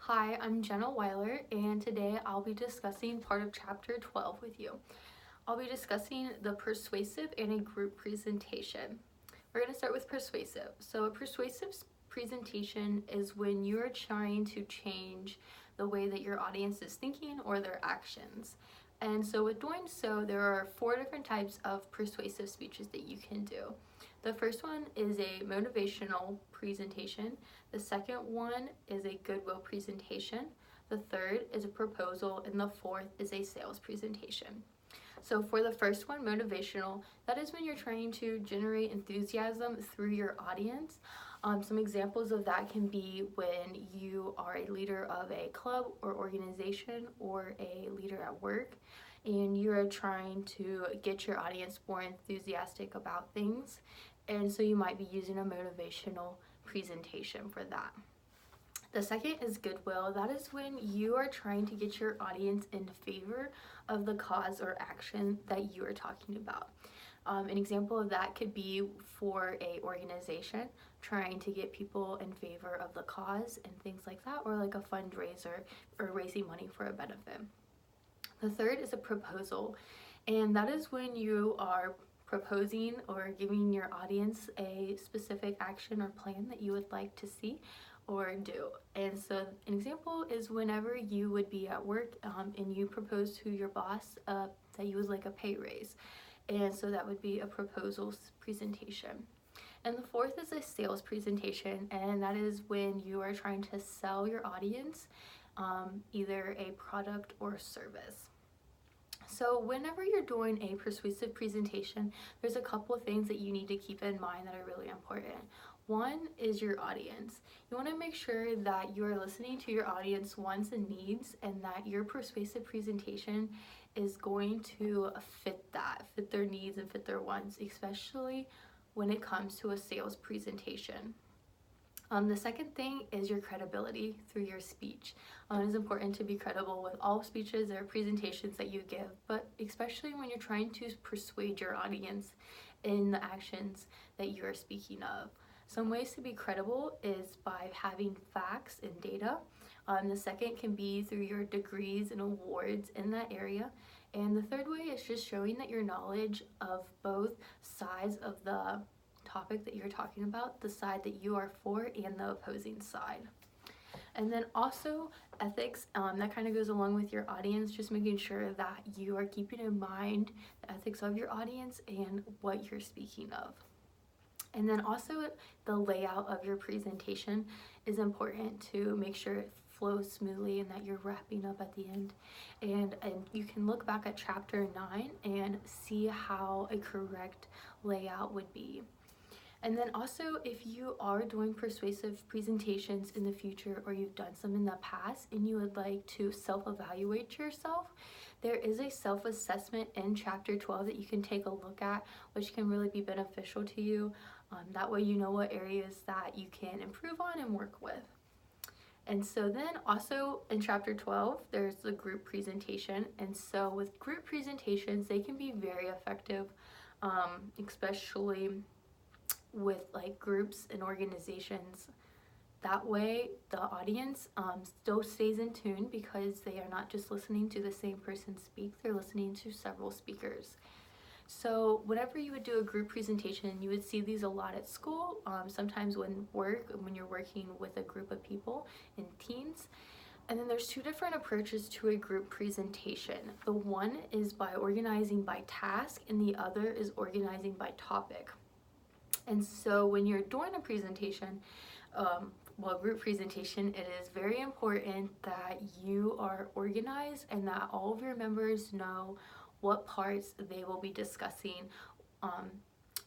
Hi, I'm Jenna Weiler, and today I'll be discussing part of Chapter 12 with you. I'll be discussing the persuasive and a group presentation. We're going to start with persuasive. So, a persuasive presentation is when you're trying to change the way that your audience is thinking or their actions. And so, with doing so, there are 4 different types of persuasive speeches that you can do. The first one is a motivational presentation. The second one is a goodwill presentation. The third is a proposal, and the fourth is a sales presentation. So for the first one, motivational, that is when you're trying to generate enthusiasm through your audience. Some examples of that can be when you are a leader of a club or organization or a leader at work, and you're trying to get your audience more enthusiastic about things. And so you might be using a motivational presentation for that. The second is goodwill. That is when you are trying to get your audience in favor of the cause or action that you are talking about. An example of that could be for a organization trying to get people in favor of the cause and things like that, or like a fundraiser or raising money for a benefit. The third is a proposal, and that is when you are proposing or giving your audience a specific action or plan that you would like to see or do. And so an example is whenever you would be at work and you propose to your boss that you would like a pay raise. And so that would be a proposal presentation. And the fourth is a sales presentation, and that is when you are trying to sell your audience either a product or service. So whenever you're doing a persuasive presentation, there's a couple of things that you need to keep in mind that are really important. One is your audience. You want to make sure that you are listening to your audience wants and needs, and that your persuasive presentation is going to fit their needs and fit their wants, especially when it comes to a sales presentation. The second thing is your credibility through your speech. It is important to be credible with all speeches or presentations that you give, but especially when you're trying to persuade your audience in the actions that you are speaking of. Some ways to be credible is by having facts and data. The second can be through your degrees and awards in that area. And the third way is just showing that your knowledge of both sides of the topic that you're talking about, the side that you are for and the opposing side. And then also ethics, that kind of goes along with your audience, just making sure that you are keeping in mind the ethics of your audience and what you're speaking of. And then also the layout of your presentation is important to make sure it flows smoothly and that you're wrapping up at the end. And you can look back at chapter 9 and see how a correct layout would be. And then also, if you are doing persuasive presentations in the future, or you've done some in the past and you would like to self-evaluate yourself, there is a self-assessment in chapter 12 that you can take a look at, which can really be beneficial to you. That way you know what areas that you can improve on and work with. And so then also in chapter 12, there's the group presentation. And so with group presentations, they can be very effective, especially with like groups and organizations. That way the audience still stays in tune because they are not just listening to the same person speak, they're listening to several speakers. So whenever you would do a group presentation, you would see these a lot at school, sometimes when you're working with a group of people in teams. And then there's 2 different approaches to a group presentation. The one is by organizing by task, and the other is organizing by topic. And so when you're doing a presentation, group presentation, it is very important that you are organized and that all of your members know what parts they will be discussing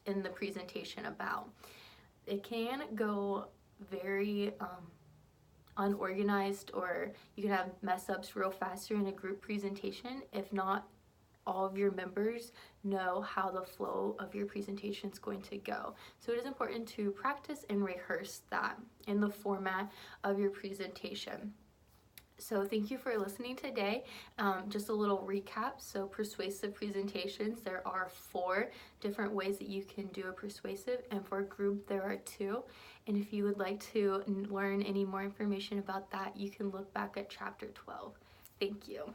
in the presentation about. It can go very unorganized, or you can have mess ups real fast during a group presentation if not all of your members know how the flow of your presentation is going to go. So it is important to practice and rehearse that in the format of your presentation. So thank you for listening today. Just a little recap. So persuasive presentations, there are 4 different ways that you can do a persuasive, and for a group there are 2. And if you would like to learn any more information about that, you can look back at chapter 12. Thank you.